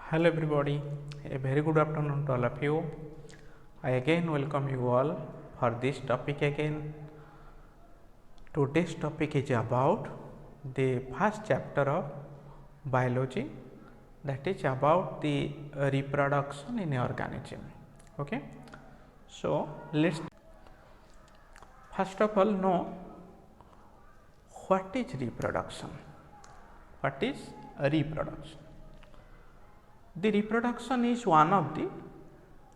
Hello everybody, a very good afternoon to all of you. I again welcome you all for this topic again. Today's topic is about the first chapter of biology, that is about the reproduction in organism. Okay, so let's first of all know what is reproduction. What is reproduction? The reproduction is one of the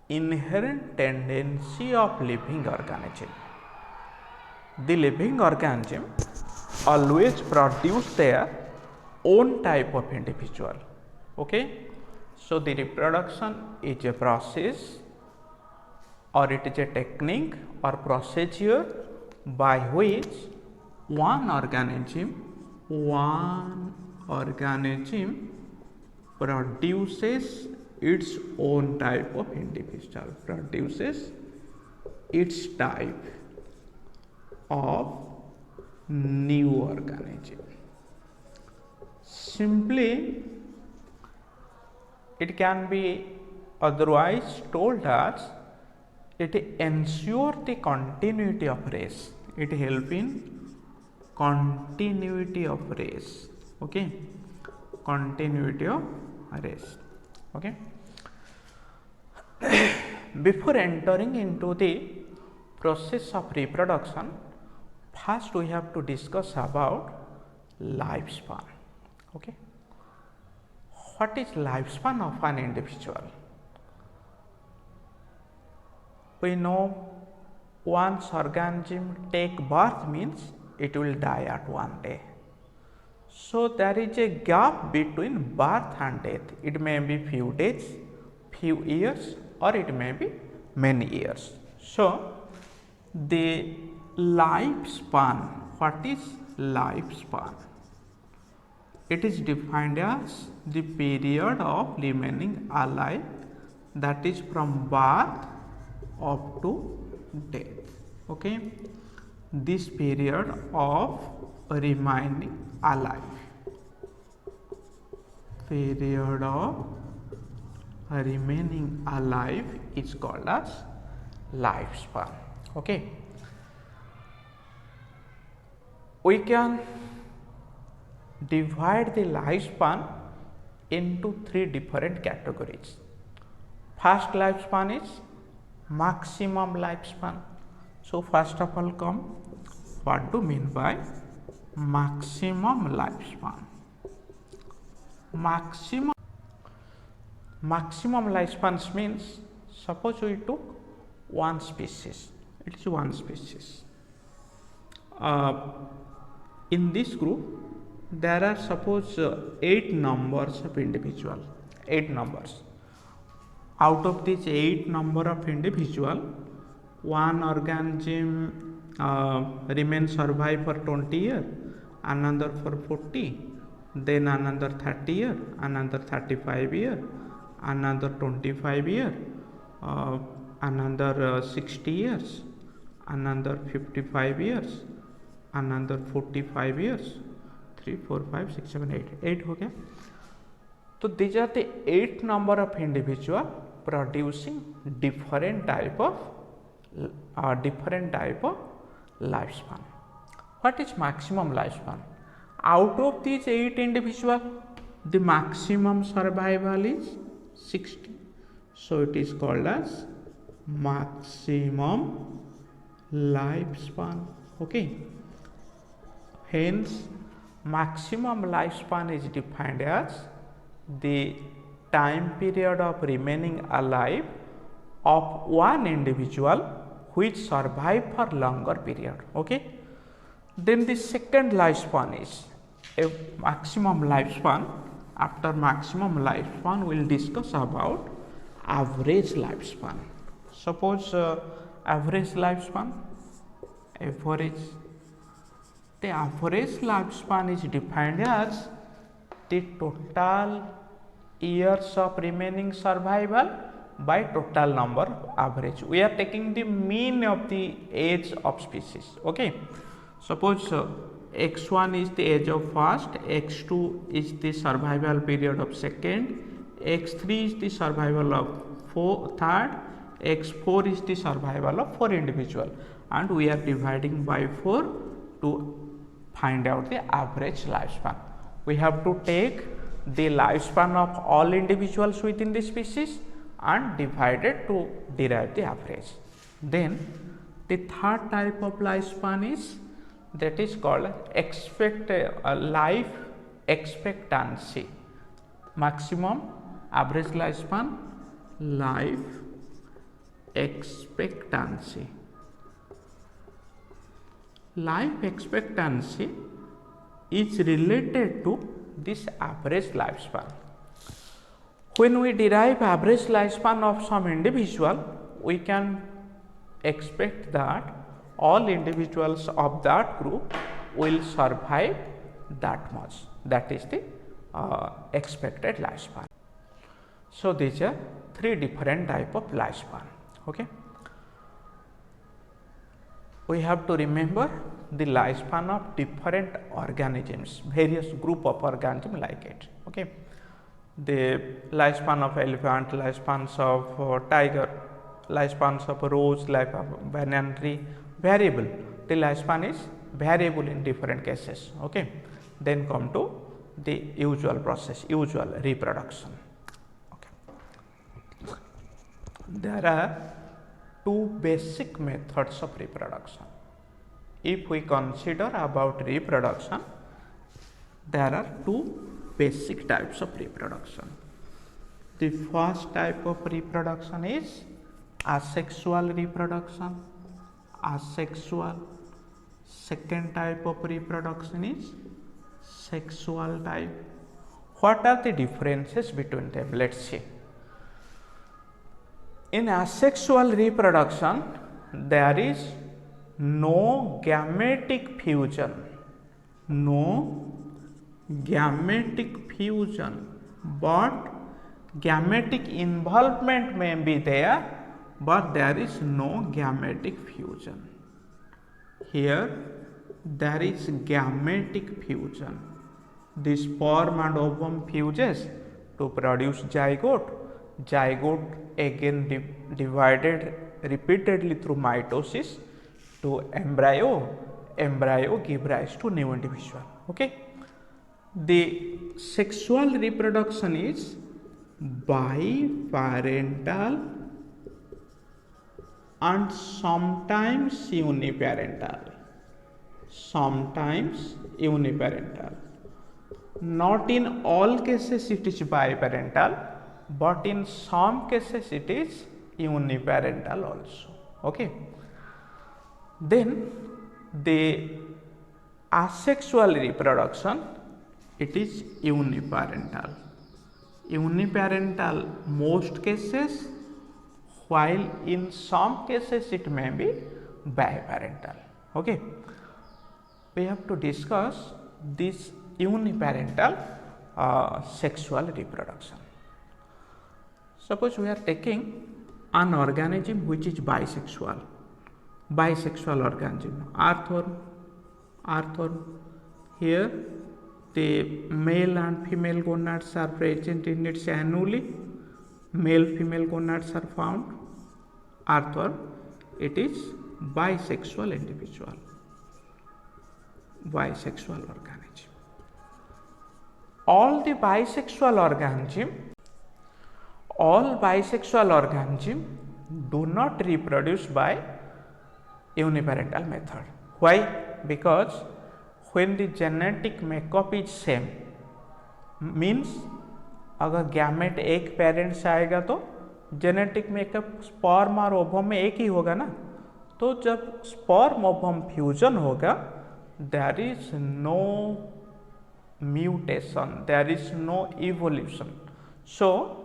inherent tendency of living organism. The living organism always produce their own type of individual. Okay, so the reproduction is a process or it is a technique or procedure by which one organism produces its own type of individual, produces its type of new organism. Simply, it can be otherwise told as it ensures the continuity of race. It helps in continuity of race. Okay, continuity of race. Okay. Before entering into the process of reproduction, first we have to discuss about lifespan. Okay, what is lifespan of an individual? We know once organism take birth means it will die at one day. So there is a gap between birth and death. It may be few days, few years, or it may be many years. So the lifespan, what is lifespan? It is defined as the period of remaining alive, that is from birth up to death. Okay, this period of remaining alive, period of remaining alive is called as lifespan. Okay, we can divide the lifespan into three different categories. First lifespan is maximum lifespan. So first of all come what do mean by maximum lifespan. Maximum lifespan means, suppose we took one species, it is one species. In this group there are suppose 8 numbers of individual, 8 numbers. Out of these 8 number of individual, one organism remains survive for 20 years, another for 40, then another 30 years, another 35 years, another 25 years, another 60 years, another 55 years, another 45 years, 3, 4, 5, 6, 7, 8, 8 हो गया. So these are the 8 number of individual producing different type of lifespan. What is maximum lifespan? Out of these 8 individual, the maximum survival is 60. So it is called as maximum lifespan. Okay. Hence, maximum lifespan is defined as the time period of remaining alive of one individual which survive for longer period. Okay. Then the second lifespan is a maximum lifespan. After maximum lifespan, we will discuss about average lifespan. Suppose average lifespan, the average lifespan is defined as the total years of remaining survival by total number average. We are taking the mean of the age of species. Okay, suppose x1 is the age of first, x2 is the survival period of second, x3 is the survival of third, x4 is the survival of 4 individual, and we are dividing by 4 to find out the average lifespan. We have to take the lifespan of all individuals within the species and divide it to derive the average. Then the third type of lifespan is that is called life expectancy. Maximum average lifespan, life expectancy. Life expectancy is related to this average lifespan. When we derive average lifespan of some individual, we can expect that all individuals of that group will survive that much. That is the expected lifespan. So these are 3 different type of lifespan. Okay. We have to remember the lifespan of different organisms, various group of organisms like it. Okay. The lifespan of elephant, lifespans of tiger, lifespans of rose, life of banyan tree, variable. The lifespan is variable in different cases. Okay. Then come to the usual process, usual reproduction. Okay. There are 2 basic methods of reproduction. If we consider about reproduction, there are 2 basic types of reproduction. The first type of reproduction is asexual reproduction. Asexual. Second type of reproduction is sexual type. What are the differences between them? Let's see. In asexual reproduction, there is no gametic fusion. No gametic fusion, but gametic involvement may be there, but there is no gametic fusion. Here there is gametic fusion. The sperm and ovum fuses to produce zygote. Zygote again divided repeatedly through mitosis to embryo. Embryo give rise to new individual. Okay. The sexual reproduction is biparental and sometimes uniparental. Sometimes uniparental. Not in all cases it is biparental, but in some cases it is uniparental also. Okay. Then the asexual reproduction, it is uniparental. Uniparental most cases, while in some cases it may be biparental. Okay. We have to discuss this uniparental sexual reproduction. Suppose we are taking an organism which is bisexual. Bisexual organism, earthworm. Here the male and female gonads are present in its annually. Male female gonads are found. Earthworm, it is bisexual individual. Bisexual organism. All bisexual organisms do not reproduce by uniparental method. Why? Because when the genetic makeup is same, means अगर gamete एक parent से आएगा तो genetic makeup sperm और ovum में एक ही होगा ना. तो जब स्पर्म ओवम फ्यूजन होगा, there is no mutation, there is no evolution. So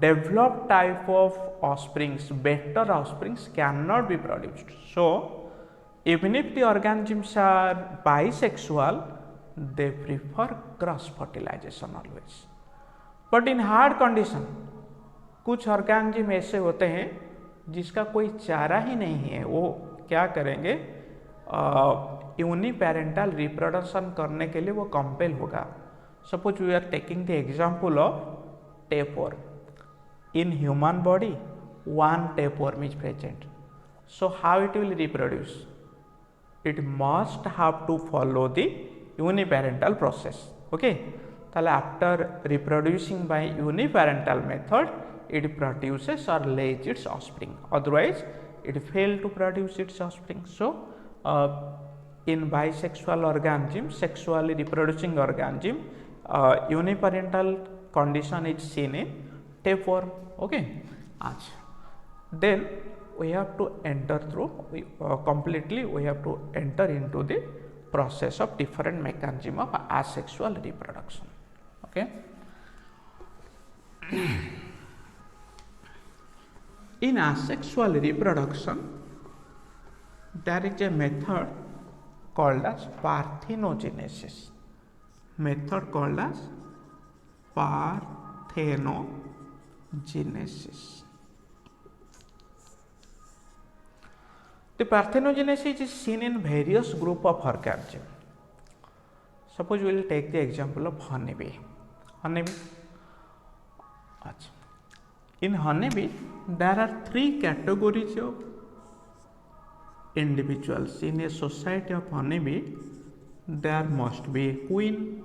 developed type of offsprings, better offsprings cannot be produced. So even if the organisms are bisexual, they prefer cross fertilization always. But in hard condition, कुछ organism ऐसे होते हैं जिसका कोई चारा ही नहीं है, वो क्या करेंगे, यूनिपेरेंटल रिप्रोडक्शन करने के लिए वो कंपेल होगा. Suppose we are taking the example of tapeworm. In human body, one tapeworm is present. So how it will reproduce? It must have to follow the uniparental process. Okay, so after reproducing by uniparental method, it produces or lays its offspring. Otherwise, it fail to produce its offspring. So in bisexual organism, sexually reproducing organism, uniparental condition is seen in tapeworm. Okay, then we have to enter through completely we have to enter into the process of different mechanism of asexual reproduction. Okay. In asexual reproduction, there is a method called as parthenogenesis. Method called as parthenogenesis. The parthenogenesis is seen in various group of organisms. Suppose we will take the example of honeybee. In honeybee, there are three categories of individuals. In a society of honeybee, there must be a queen,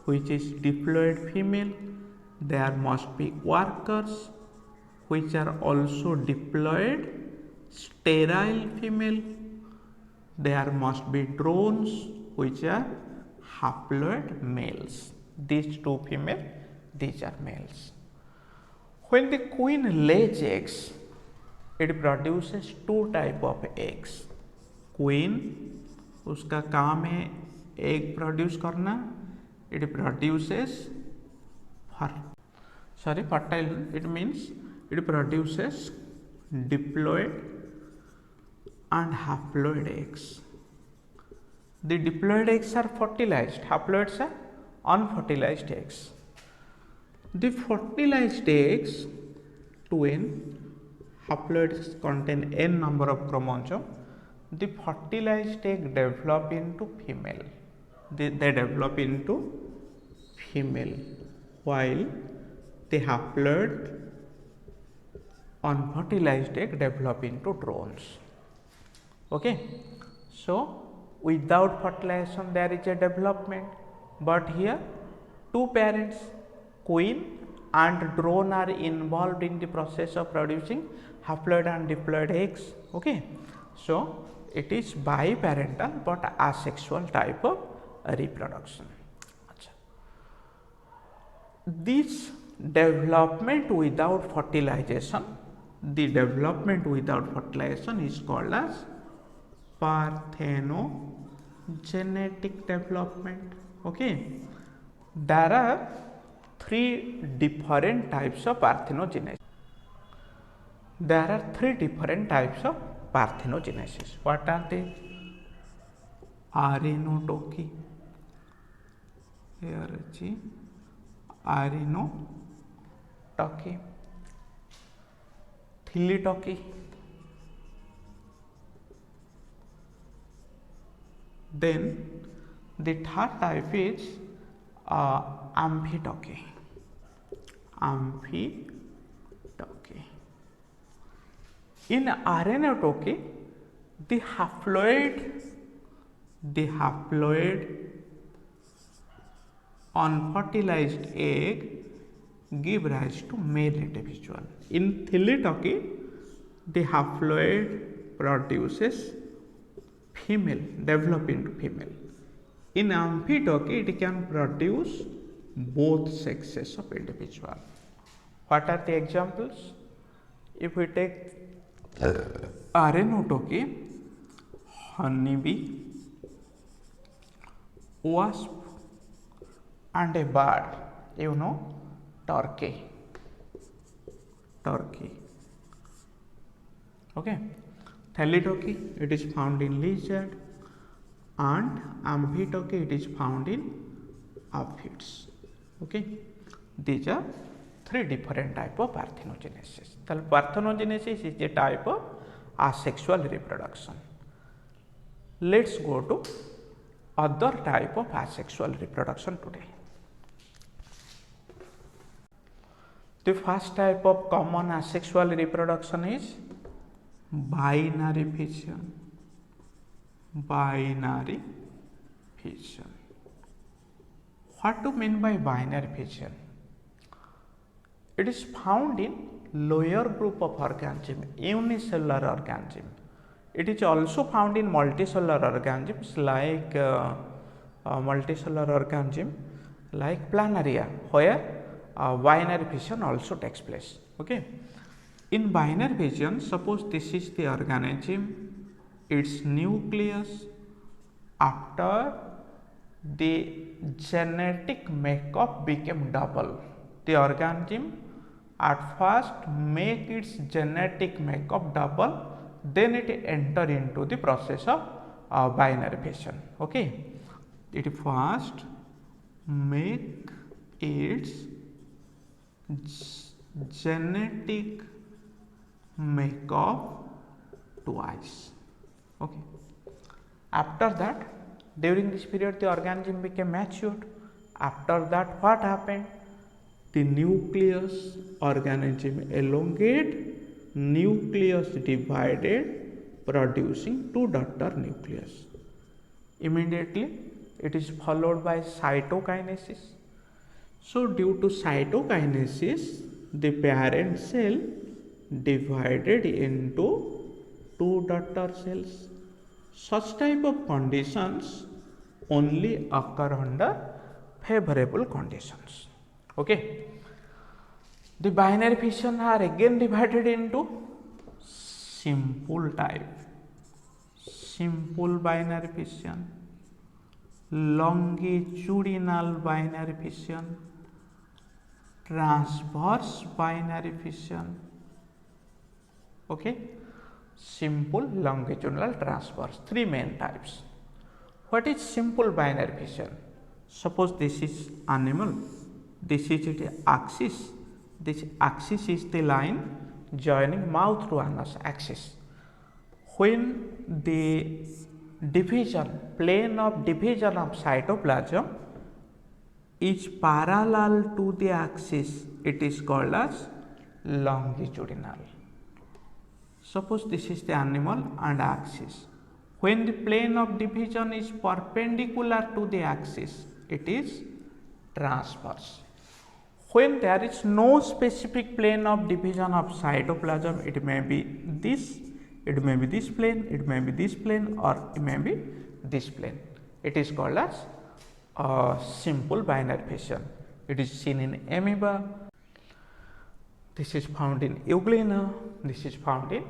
which is diploid female. There must be workers, which are also diploid sterile female. There must be drones, which are haploid males. These two female, these are males. When the queen lays eggs, it produces two type of eggs. Queen, उसका काम है egg produce करना. It produces fertile. It means it produces diploid and haploid eggs. The diploid eggs are fertilized, haploids are unfertilized eggs. The fertilized eggs, 2n, haploids contain n number of chromosomes. The fertilized egg develop into female. They develop into female, while the haploid unfertilized egg develop into drones. Okay, so without fertilization there is a development, but here two parents, queen and drone, are involved in the process of producing haploid and diploid eggs. Okay, so it is biparental but asexual type of reproduction. This development without fertilization, the development without fertilization is called as parthenogenetic development. Okay, there are three different types of parthenogenesis. There are three different types of parthenogenesis. What are they? Arenotoky. Here is arenotoky, thelytoky, then the third type is amphitoky. In arenotoky, the haploid unfertilized egg give rise to male individual. In thelytoky, the haploid produces female, develop into female. In amphitoky, it can produce both sexes of individual. What are the examples? If we take arenotoky, honeybee, wasp and a bird, you know, turkey. Okay, thelytoky, it is found in lizard, and amphitoky, it is found in aphids. Okay, these are three different type of parthenogenesis. So parthenogenesis is a type of asexual reproduction. Let's go to other type of asexual reproduction today. The first type of common asexual reproduction is binary fission. Binary fission. What do you mean by binary fission? It is found in lower group of organism, unicellular organism. It is also found in multicellular organisms like planaria, where binary fission also takes place. Okay. In binary fission, suppose this is the organism, its nucleus, after the genetic makeup became double. The organism at first make its genetic makeup double, then it enter into the process of binary fission. Okay. It first make its genetic makeup twice. Okay. After that, during this period the organism became matured. After that, what happened? The nucleus organism elongate, nucleus divided, producing two daughter nucleus. Immediately it is followed by cytokinesis. So due to cytokinesis, the parent cell divided into two daughter cells. Such type of conditions only occur under favorable conditions. Okay. The binary fission are again divided into simple type, simple binary fission, longitudinal binary fission, transverse binary fission. Okay. Simple, longitudinal, transverse, three main types. What is simple binary fission? Suppose this is animal, this is its axis, this axis is the line joining mouth to anus axis. When the division, plane of division of cytoplasm is parallel to the axis, it is called as longitudinal. Suppose this is the animal and axis. When the plane of division is perpendicular to the axis, it is transverse. When there is no specific plane of division of cytoplasm, it may be this, it may be this plane, it may be this plane, or it may be this plane. It is called as simple binary fission. It is seen in amoeba. This is found in Euglena. This is found in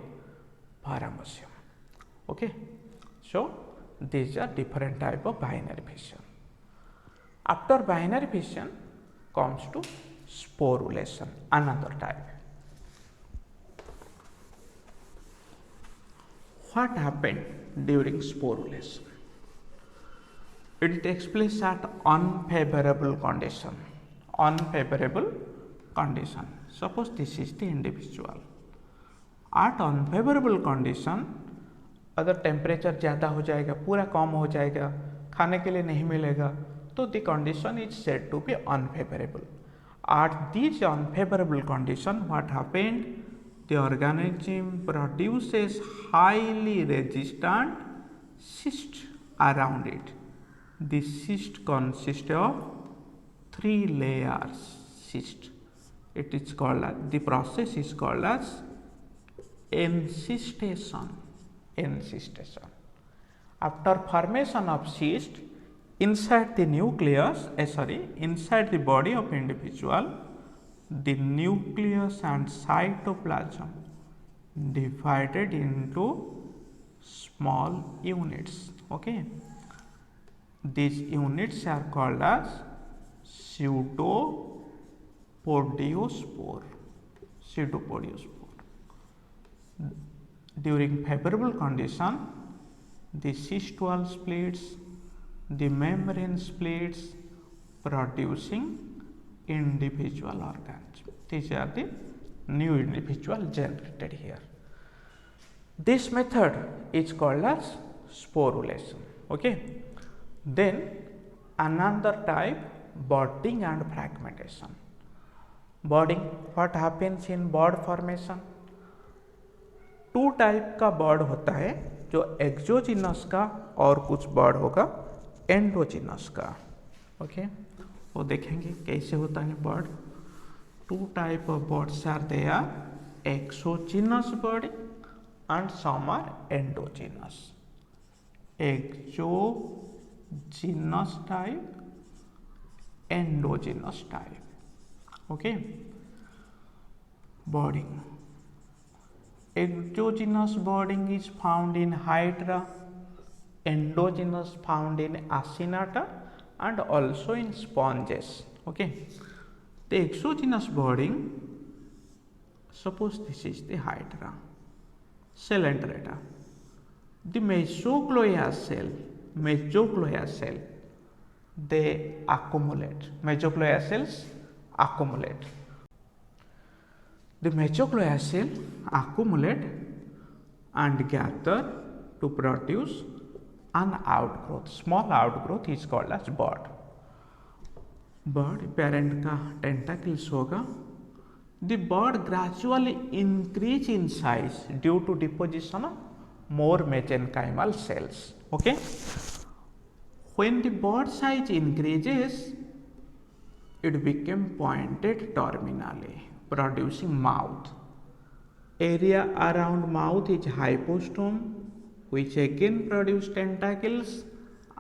Paramecium. Okay. So these are different type of binary fission. After binary fission comes to sporulation, another type. What happened during sporulation? It takes place at unfavorable condition. Unfavorable condition. Suppose this is the individual. At unfavorable condition, अगर temperature ज़्यादा हो जाएगा, पूरा कम हो जाएगा, खाने के लिए नहीं मिलेगा, तो the condition is said to be unfavourable. At this unfavorable condition, what happened? The organism produces highly resistant cyst around it. The cyst consists of 3 layers cyst. It is called as, the process is called as encystation. Encystation. After formation of cyst, inside the nucleus, inside the body of individual, the nucleus and cytoplasm divided into small units. Okay. These units are called as pseudopodiospore. Pseudopodiospore. During favorable condition, the cyst wall splits, the membrane splits, producing individual organs. These are the new individual generated here. This method is called as sporulation. Okay. Then another type, budding and fragmentation. Budding, what happens in bud formation? Two type का bud होता है, जो exogenous का और कुछ bird होगा endogenous का। Okay, वो देखेंगे कैसे होता है bud. Two type of buds are there, exogenous budding and some are endogenous. Exogenous type, endogenous type. Okay, birding. Exogenous birding is found in Hydra, endogenous found in Acinata and also in sponges. Okay, the exogenous birding, suppose this is the Hydra, Coelenterata. The mesogloia cell, they accumulate, mesogloia cells accumulate. The mesogloia cell accumulate and gather to produce an outgrowth. Small outgrowth is called as bud. Bud parent का tentacles होगा. The bud gradually increase in size due to deposition of more mesenchymal cells. Okay. When the bud size increases, it became pointed terminally, producing mouth. Area around mouth is hypostome, which again produce tentacles,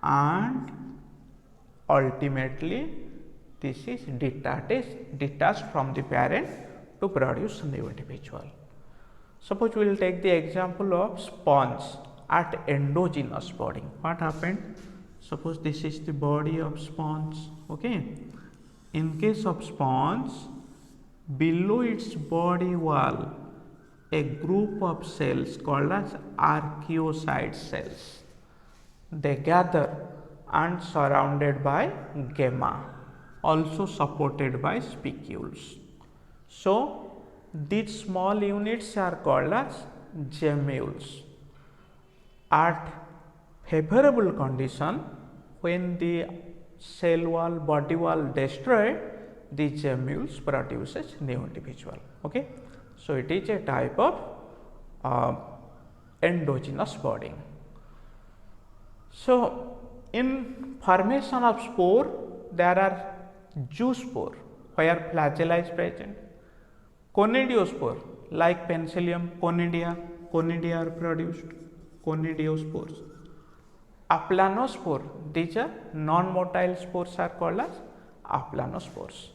and ultimately this is detached from the parent to produce new individual. Suppose we will take the example of sponge at endogenous budding. What happened? Suppose this is the body of sponge. Okay, in case of sponge, below its body wall, a group of cells called as archaeocyte cells, they gather and surrounded by gamma, also supported by spicules. So these small units are called as gemmules. At favorable condition, when the cell wall, body wall destroyed, the gemmules produces new individual. Okay, so it is a type of endogenous budding. So in formation of spore, there are zoospore where flagella is present, conidiospore like Penicillium conidia are produced, conidiospores. Aplanospore, these are non-motile spores are called as aplanospores.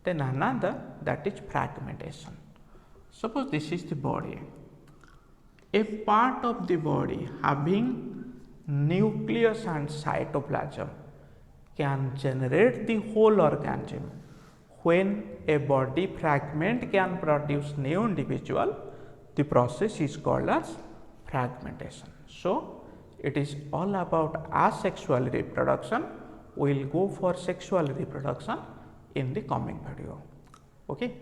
Then another, that is fragmentation. Suppose this is the body. A part of the body having nucleus and cytoplasm can generate the whole organism. When a body fragment can produce new individual, the process is called as fragmentation. So it is all about asexual reproduction. We will go for sexual reproduction in the coming video. Okay.